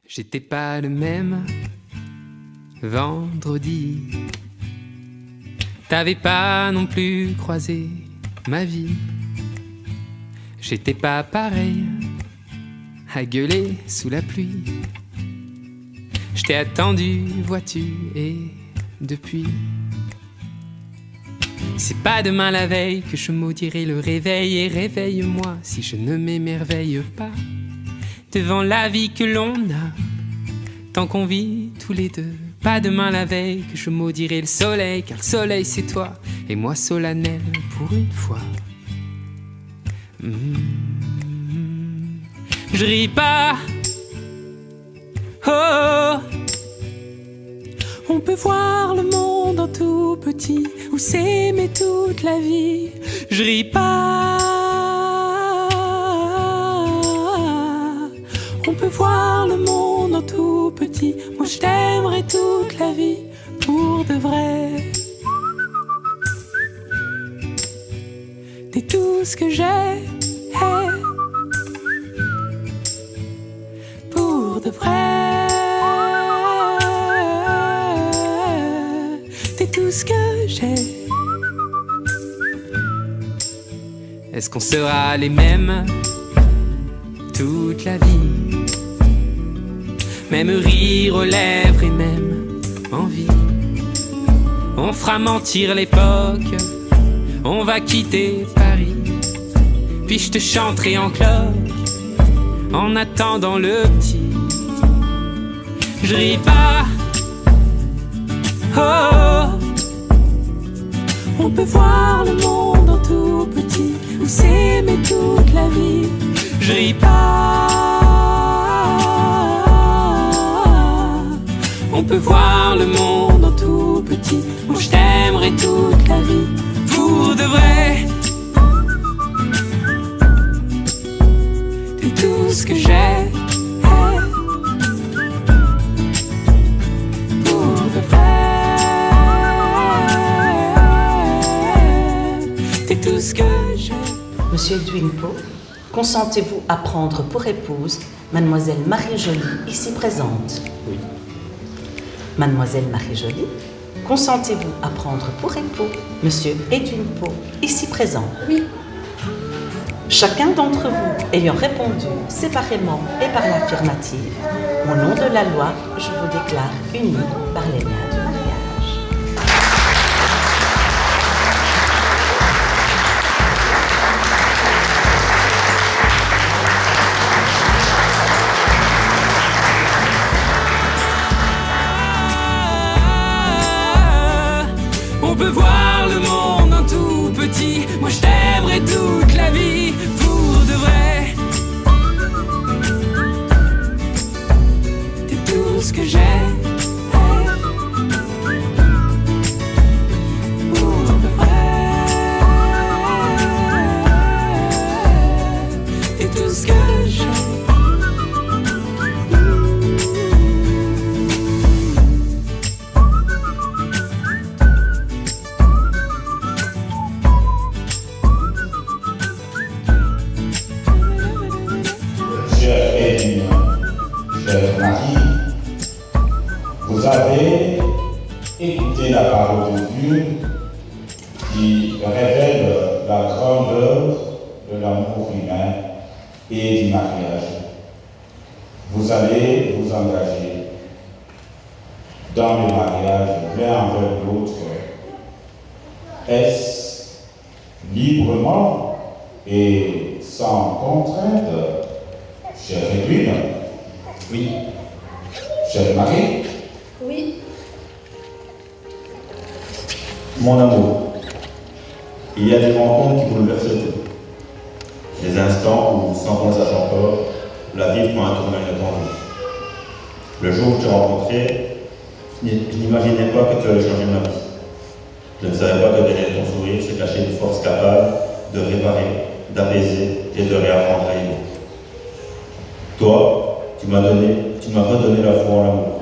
J'étais pas le même vendredi. T'avais pas non plus croisé ma vie. J'étais pas pareil à gueuler sous la pluie. Je t'ai attendu, vois-tu, et depuis, c'est pas demain la veille que je maudirai le réveil. Et réveille-moi si je ne m'émerveille pas devant la vie que l'on a, tant qu'on vit tous les deux. Pas demain la veille que je maudirai le soleil, car le soleil c'est toi, et moi solennel pour une fois. Je ris pas, oh. On peut voir le monde en tout petit, ou s'aimer toute la vie. Je ris pas. On peut voir le monde en tout petit. Moi je t'aimerai toute la vie, pour de vrai. T'es tout ce que j'ai, pour de vrai. T'es tout ce que j'ai. Est-ce qu'on sera les mêmes toute la vie? Même rire aux lèvres et même envie. On fera mentir l'époque, on va quitter Paris, puis je te chanterai en cloche en attendant le petit. Je ris pas, oh. On peut voir le monde en tout petit, ou s'aimer toute la vie. Je ris pas. On peut voir le monde en tout petit. Moi je t'aimerai toute la vie, pour de vrai. T'es tout ce que j'ai, pour de vrai. T'es tout ce que j'ai. Monsieur Edwin Pau, consentez-vous à prendre pour épouse Mademoiselle Marie Joly, ici présente? Oui. Mademoiselle Marie Joly, consentez-vous à prendre pour époux Monsieur Edwin Pau, ici présent? Oui. Chacun d'entre vous ayant répondu séparément et par l'affirmative, au nom de la loi, je vous déclare unis par les liens du mariage. On peut voir le monde en tout petit. Moi je t'aimerai toute la vie, pour de vrai. T'es tout ce que j'ai, pour de vrai. T'es tout ce que j'ai. Chère Marie, vous avez écouté la parole de Dieu qui révèle la grandeur de l'amour humain et du mariage. Vous allez vous engager dans le mariage l'un envers l'autre. Est-ce librement et sans contrainte, chère Edwin? Oui. Chère Marie? Oui. Mon amour, il y a des rencontres qui bouleversent tout. Des instants où, sans qu'on le sache encore, la vie prend un tournant inattendu. Le jour où je t'ai rencontré, je n'imaginais pas que tu allais changer ma vie. Je ne savais pas que derrière ton sourire se cachait une force capable de réparer, d'apaiser et de réapprendre à aimer. Toi, tu m'as redonné la foi en l'amour.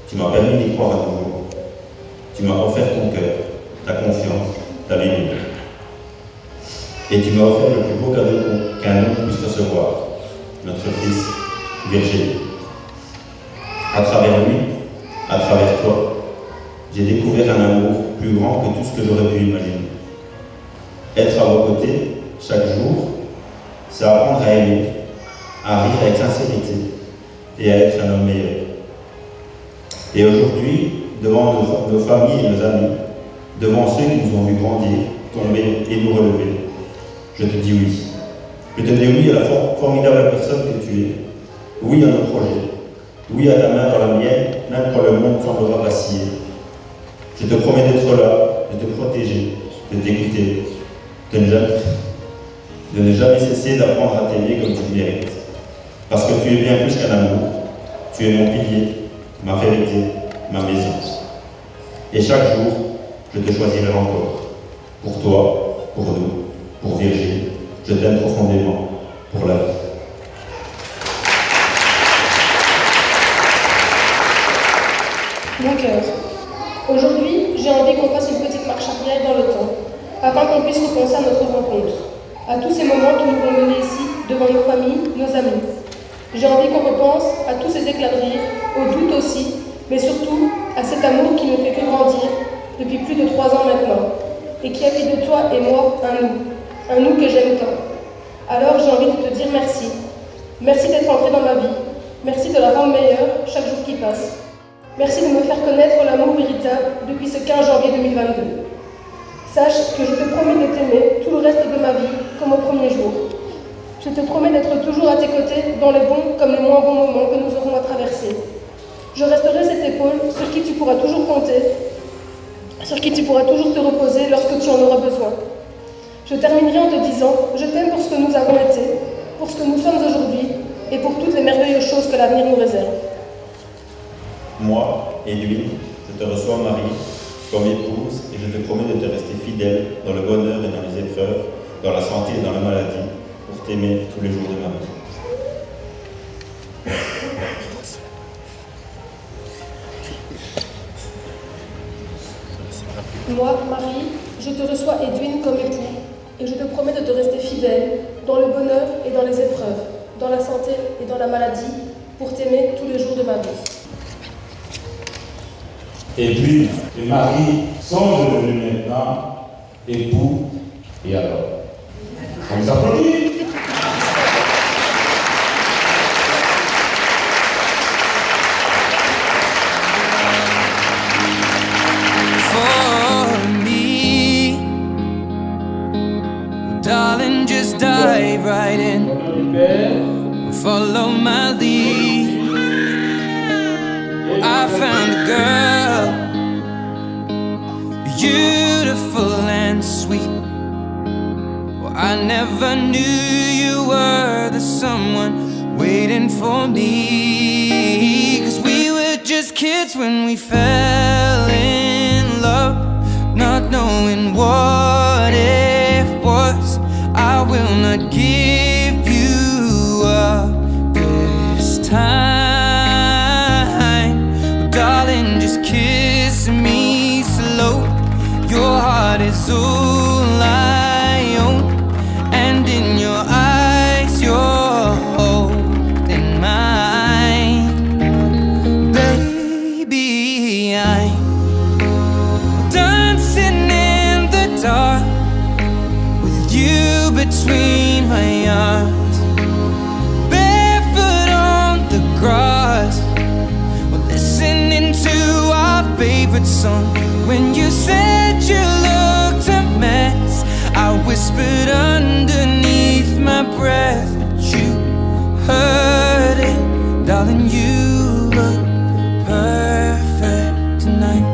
Tu m'as permis d'y croire à nouveau. Tu m'as offert ton cœur, ta confiance, ta lumière. Et tu m'as offert le plus beau cadeau qu'un homme puisse recevoir, notre fils Virginie. découvert un amour plus grand que tout ce que j'aurais pu imaginer. Être à vos côtés, chaque jour, c'est apprendre à aimer, à rire avec sincérité et à être un homme meilleur. Et aujourd'hui, devant nos familles et nos amis, devant ceux qui nous ont vu grandir, tomber et nous relever, je te dis oui. Je te dis oui à la formidable personne que tu es, oui à nos projets, oui à ta main dans la mienne, même quand le monde semblera vaciller. Je te promets d'être là, de te protéger, de t'écouter, de ne jamais cesser d'apprendre à t'aimer comme tu le mérites. Parce que tu es bien plus qu'un amour, tu es mon pilier, ma vérité, ma maison. Et chaque jour, je te choisirai encore. Pour toi, pour nous, pour Virgile, je t'aime profondément, pour la vie. Mon cœur. Aujourd'hui, j'ai envie qu'on fasse une petite marche arrière dans le temps, afin qu'on puisse repenser à notre rencontre, à tous ces moments qui nous ont menés ici, devant nos familles, nos amis. J'ai envie qu'on repense à tous ces éclats de rire, aux doutes aussi, mais surtout à cet amour qui ne fait que grandir depuis plus de 3 ans maintenant, et qui a fait de toi et moi un nous que j'aime tant. Alors j'ai envie de te dire merci. Merci d'être entré dans ma vie. Merci de la rendre meilleure chaque jour qui passe. Merci de me faire connaître l'amour véritable depuis ce 15 janvier 2022. Sache que je te promets de t'aimer tout le reste de ma vie comme au premier jour. Je te promets d'être toujours à tes côtés dans les bons comme les moins bons moments que nous aurons à traverser. Je resterai cette épaule sur qui tu pourras toujours compter, sur qui tu pourras toujours te reposer lorsque tu en auras besoin. Je terminerai en te disant « Je t'aime pour ce que nous avons été, pour ce que nous sommes aujourd'hui et pour toutes les merveilleuses choses que l'avenir nous réserve. » Moi, Edwin, je te reçois Marie comme épouse et je te promets de te rester fidèle dans le bonheur et dans les épreuves, dans la santé et dans la maladie, pour t'aimer tous les jours de ma vie. Moi, Marie, je te reçois Edwin comme époux et je te promets de te rester fidèle dans le bonheur et dans les épreuves, dans la santé et dans la maladie, pour t'aimer tous les jours de ma vie. Edwin et Marie sont devenus maintenant époux et alors. On les applaudit. For me, darling, just dive right in, follow my lead. I found a girl, beautiful and sweet. Well, I never knew you were the someone waiting for me. 'Cause we were just kids when we fell in love, not knowing what it was. I will not give you up this time. Darling, just kiss me slow. Your heart is all I own, and in your eyes you're holding mine. Baby, I'm dancing in the dark with you between my arms, barefoot on the grass, listening to our favorite song. When you said you looked a mess, I whispered underneath my breath, but you heard it, darling. You look perfect tonight.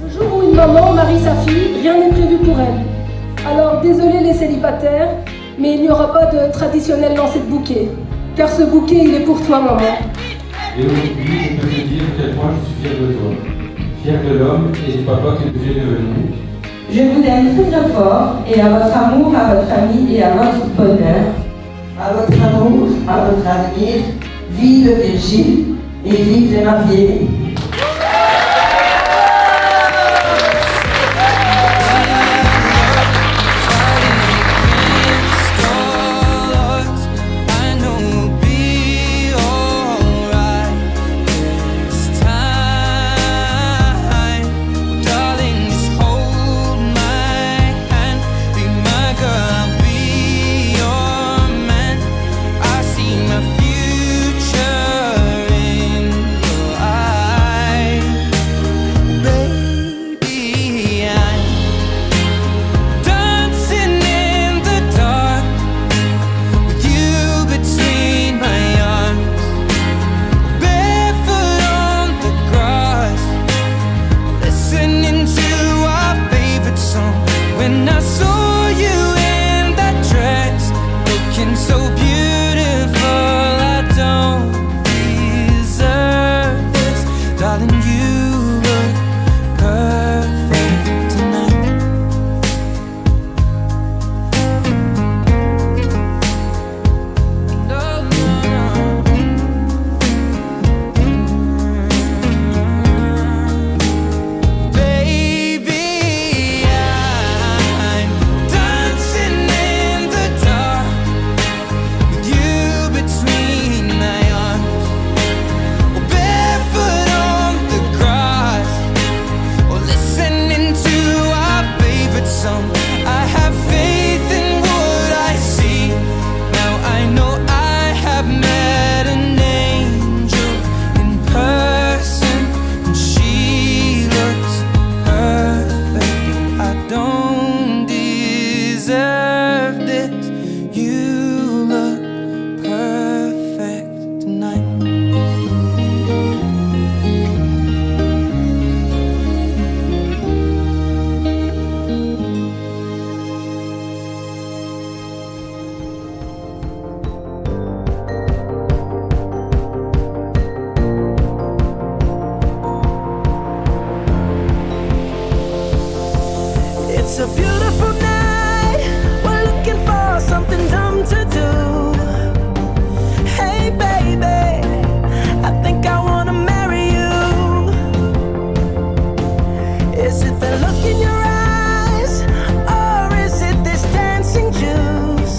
Le jour où une maman marie sa fille, rien n'est prévu pour elle. Alors désolé les célibataires, mais il n'y aura pas de traditionnel lancer de bouquet. Car ce bouquet, il est pour toi, maman. Et aujourd'hui, je peux te dire à quel point je suis fier de toi. Fier de l'homme et du papa que tu es devenu. Je vous aime très très fort et à votre amour, à votre famille et à votre bonheur. À votre amour, à votre avenir. Vive Virgile et vive les mariés. I know we'll be when I saw you in that dress, looking so beautiful. I don't deserve this, darling. You look perfect tonight. No, no, baby, I'm dancing in the dark with you between my arms, or barefoot on the grass, or listening to our favorite song. I have faith in what I see. Now I know I have met an angel in person, and she looks perfect. I don't deserve this. You look perfect tonight. It's a beautiful night. We're looking for something dumb to do. Hey baby, I think I wanna marry you. Is it the look in your eyes, or is it this dancing juice?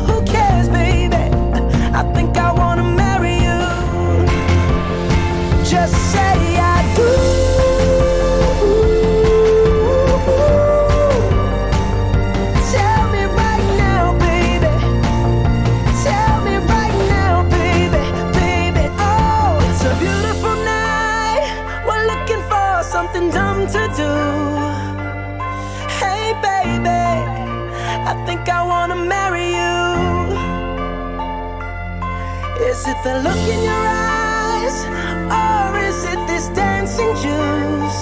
Who cares, baby? I think I wanna marry you. Just say I do. Tell me right now, baby. Tell me right now, baby, baby. Oh, it's a beautiful night. We're looking for something dumb to do. Hey, baby, I think I wanna marry you. Is it the look in your eyes, or is it this dancing juice?